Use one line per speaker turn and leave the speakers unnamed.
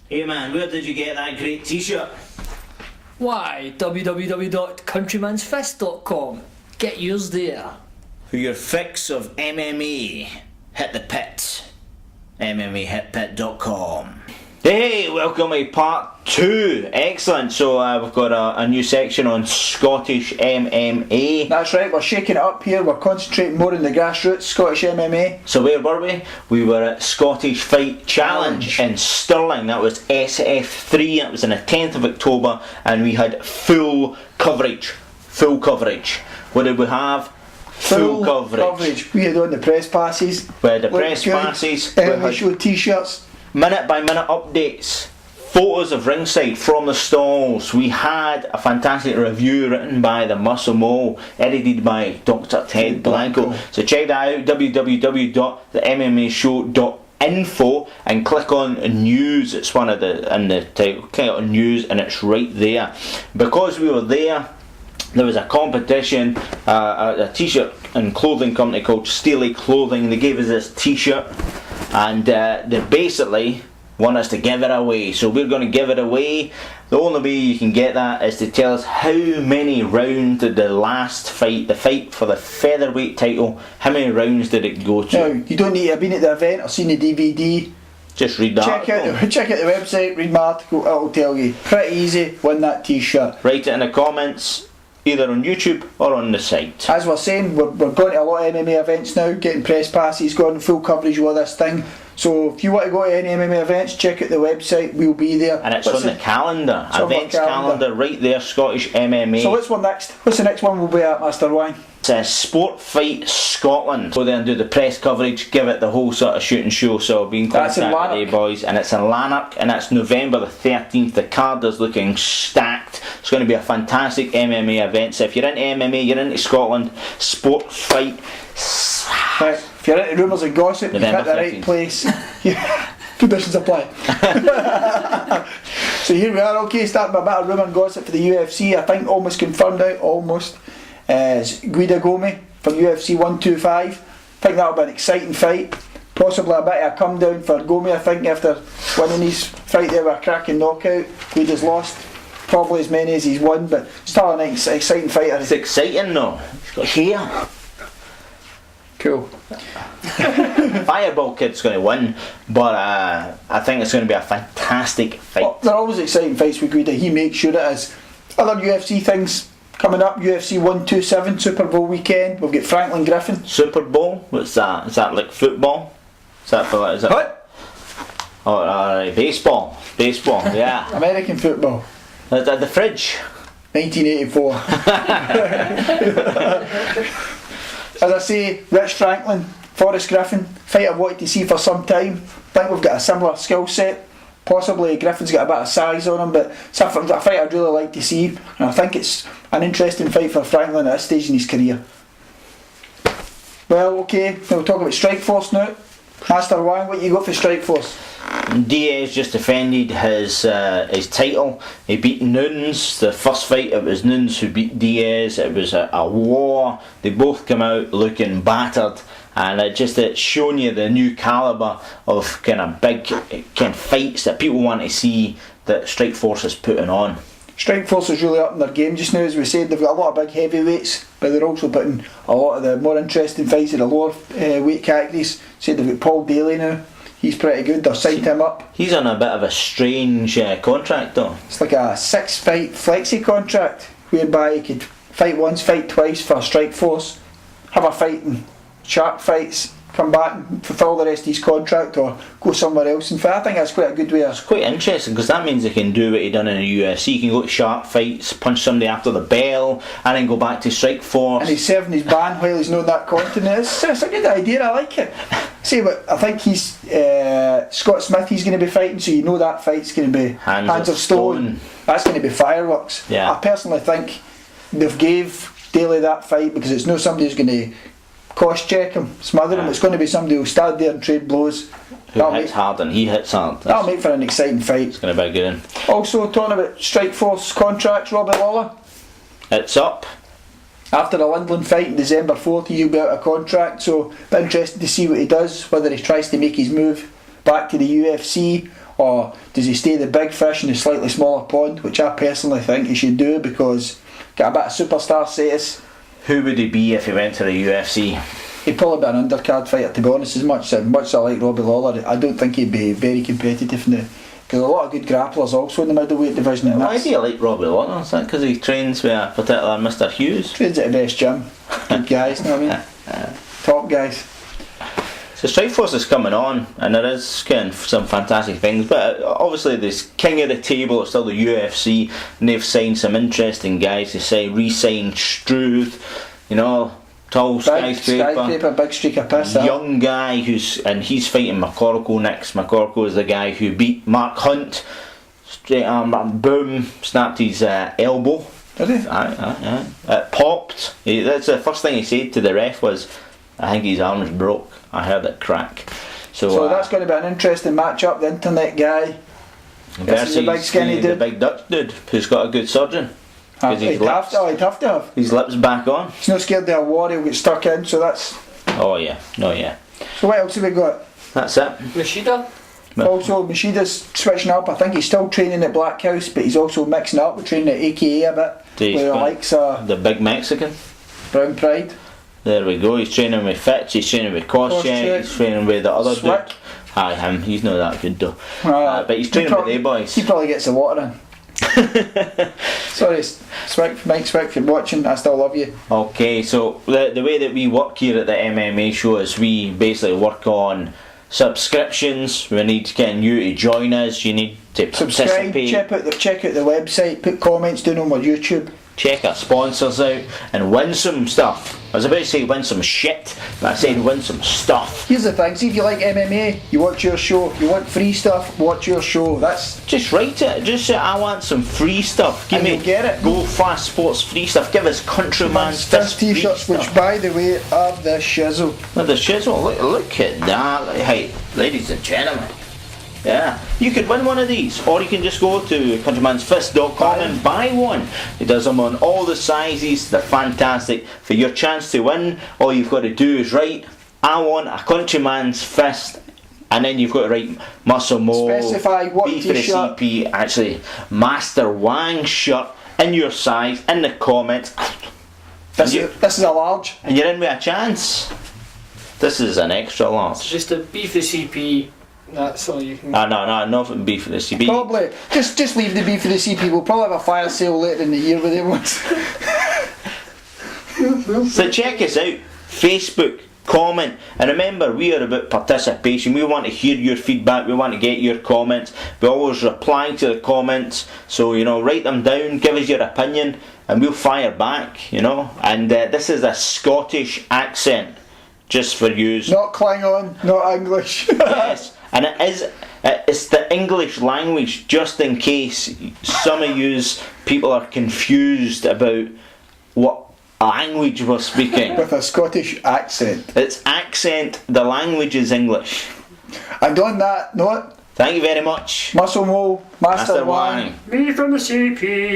Hey man, where did you get that great t-shirt?
Why, www.countrymansfist.com. Get yours there.
For your fix of MMA, hit the pit. MMAhitpit.com. Hey, welcome to part 2. Excellent. So we've got a new section on Scottish MMA.
That's right, we're shaking it up here. We're concentrating more on the grassroots Scottish MMA.
So where were we? We were at Scottish Fight Challenge in Stirling. That was SF3. That was on the 10th of October, and we had full coverage. Full coverage. What did we have? Full coverage.
We had on the press passes.
We had the press passes.
We showed t-shirts.
Minute by minute updates, photos of ringside from the stalls. We had a fantastic review written by the Muscle Mole, edited by Dr. Ted Blanco. So check that out, www.themmashow.info, and click on news. It's one of in the title. Click on news and it's right there. Because we were there was a competition, a t-shirt and clothing company called Steely Clothing. They gave us this t-shirt, and they basically want us to give it away. So we're going to give it away. The only way you can get that is to tell us how many rounds did the last fight, the fight for the featherweight title, how many rounds did it go to?
No, you don't need to have been at the event or seen the DVD.
Just read that.
Check out the website, read my article, it'll tell you. Pretty easy, win that t-shirt.
Write it in the comments, either on YouTube or on the site.
As we're saying, we're going to a lot of MMA events now, getting press passes, going full coverage of all this thing. So if you want to go to any MMA events, check out the website, we'll be there.
And it's on the calendar, events calendar right there, Scottish MMA.
So what's next? What's the next one we'll be at, Master Wang?
It says Sport Fight Scotland. Go there and do the press coverage, give it the whole sort of shooting show. So I've been in contact with you boys, and it's in Lanark, and it's November the 13th. The card is looking stacked. It's going to be a fantastic MMA event. So if you're into MMA, you're into Scotland, Sport Fight.
Right. If you're into rumours and gossip, you've hit the right place. Conditions apply. So here we are, okay, starting with a bit of rumour and gossip for the UFC. I think almost confirmed out, is Guida Gomi from UFC 125. I think that'll be an exciting fight. Possibly a bit of a come down for Gomi, I think, after winning his fight there with a cracking knockout. Guida's lost probably as many as he's won, but still an exciting fighter.
It's exciting though. He's got hair.
Cool.
Fireball Kid's going to win, but I think it's going to be a fantastic fight.
Well, they're always exciting fights with Guida. He makes sure it is. Other UFC things coming up, UFC 127 Super Bowl weekend. We've got Franklin Griffin.
Super Bowl? What's that? Is that like football? Is that for what? Is it?
What?
Oh, baseball. Baseball, yeah.
American football.
The fridge.
1984. As I say, Rich Franklin, Forrest Griffin, fight I've wanted to see for some time. I think we've got a similar skill set. Possibly Griffin's got a bit of size on him, but it's a fight I'd really like to see. And I think it's an interesting fight for Franklin at this stage in his career. Well, okay, now we'll talk about Strikeforce now. Master Wang, what you got for Strikeforce?
Diaz just defended his title. He beat Nunes. The first fight, it was Nunes who beat Diaz. It was a war. They both come out looking battered, and it's shown you the new calibre of kind of big kind of fights that people want to see that Strikeforce is putting on. Strikeforce
is really up in their game just now. As we said, they've got a lot of big heavyweights, but they're also putting a lot of the more interesting fights in the lower weight categories. Said they've got Paul Daly now. He's pretty good. They've signed him up.
He's on a bit of a strange contract though.
It's like a 6-fight flexi contract, whereby he could fight once, fight twice for Strikeforce, have a fight in shark fights, come back and fulfil the rest of his contract, or go somewhere else and fight. I think that's quite a good way.
It's quite interesting because that means he can do what he done in the UFC. He can go to shark fights, punch somebody after the bell, and then go back to Strikeforce.
And he's serving his ban while he's not that continent. It's a good idea. I like it. See, but I think he's Scott Smith. He's going to be fighting, so you know that fight's going to be hands of stone. That's going to be fireworks.
Yeah.
I personally think they've gave Daly that fight because it's not somebody who's going to cost check him, smother him. It's going to be somebody who'll stand there and trade blows.
Who hits hard, and he hits hard.
That'll make for an exciting fight.
It's going to be a good one.
Also, talking about Strikeforce contracts, Robbie Lawler.
It's up.
After the Lindland fight on December 4th, he'll be out of contract, so a bit interested to see what he does, whether he tries to make his move back to the UFC or does he stay the big fish in the slightly smaller pond, which I personally think he should do because got a bit of superstar status.
Who would he be if he went to the UFC?
He'd probably be an undercard fighter, to be honest. As much as I like Robbie Lawler, I don't think he'd be very competitive in the, because a lot of good grapplers also in the middleweight division. And
Why do you like Robbie Lawler? Is that because he trains with a particular Mr. Hughes?
trains at the best gym. Good guys, know what I mean? Top guys.
So Strikeforce is coming on, and there is kind of some fantastic things, but obviously this king of the table is still the UFC, and they've signed some interesting guys. They say re-signed Struth, you know, tall skyscraper,
big streak of piss.
young guy he's fighting McCorkle next. McCorkle is the guy who beat Mark Hunt. Straight arm, boom, snapped his elbow.
Did he?
Aye. It popped. That's the first thing he said to the ref was, "I think his arm's broke." I heard it crack. So
that's going to be an interesting matchup. The internet guy versus the big skinny dude,
the big Dutch dude who's got a good surgeon.
He'd have to have.
His lips back on.
He's not scared of a war. He'll get stuck in. So that's.
Oh yeah, no yeah.
So what else have we got?
That's it.
Machida?
Also, Machida's switching up. I think he's still training at Black House, but he's also mixing up with training at AKA a bit. Where he likes
the big Mexican.
Brown Pride.
There we go. He's training with Fitch. He's training with Koscheck. He's training with the other
Swick.
dude. Aye, him. He's not that good though. But he's training with the boys.
He probably gets the water in. Sorry, Mike Swick, if you're watching, I still love you.
Okay, so the way that we work here at the MMA show is we basically work on subscriptions. We need to get you to join us. You need to
Subscribe,
participate.
check out the website, put comments down on my YouTube.
Check our sponsors out and win some stuff. I was about to say win some shit, but I said win some stuff.
Here's the thing, see if you like MMA, you watch your show. If you want free stuff, watch your show. That's
Just write it. Just say I want some free stuff. Give
And
me
you'll get it.
Go Fast Sports free stuff. Give us Countryman's
Fist
Fist free
t-shirts,
stuff.
which by the way are the shizzle.
With the shizzle, look at that. Hey, ladies and gentlemen. Yeah, you could win one of these, or you can just go to countrymansfist.com and buy one. It does them on all the sizes. They're fantastic. For your chance to win, all you've got to do is write, I want a Countryman's Fist, and then you've got to write Muscle Mo,
Specify what
B for the
t-shirt.
CP, actually Master Wang shirt in your size in the comments.
This is a large.
And you're in with a chance. This is an extra large.
It's just a B for CP. That's all you can.
No, nothing B for the CP.
Probably. Just leave the B for the CP. We'll probably have a fire sale later in the year with it once.
So check us out. Facebook, comment, and remember we are about participation. We want to hear your feedback. We want to get your comments. We always reply to the comments. So write them down. Give us your opinion, and we'll fire back. And this is a Scottish accent, just for you.
Not Klingon, not English.
Yes. And it's the English language, just in case some of you people are confused about what language we're speaking.
With a Scottish accent.
It's accent, the language is English.
And on that note,
Thank you very much.
Muscle Mo, Master Wang.
Me from the CP.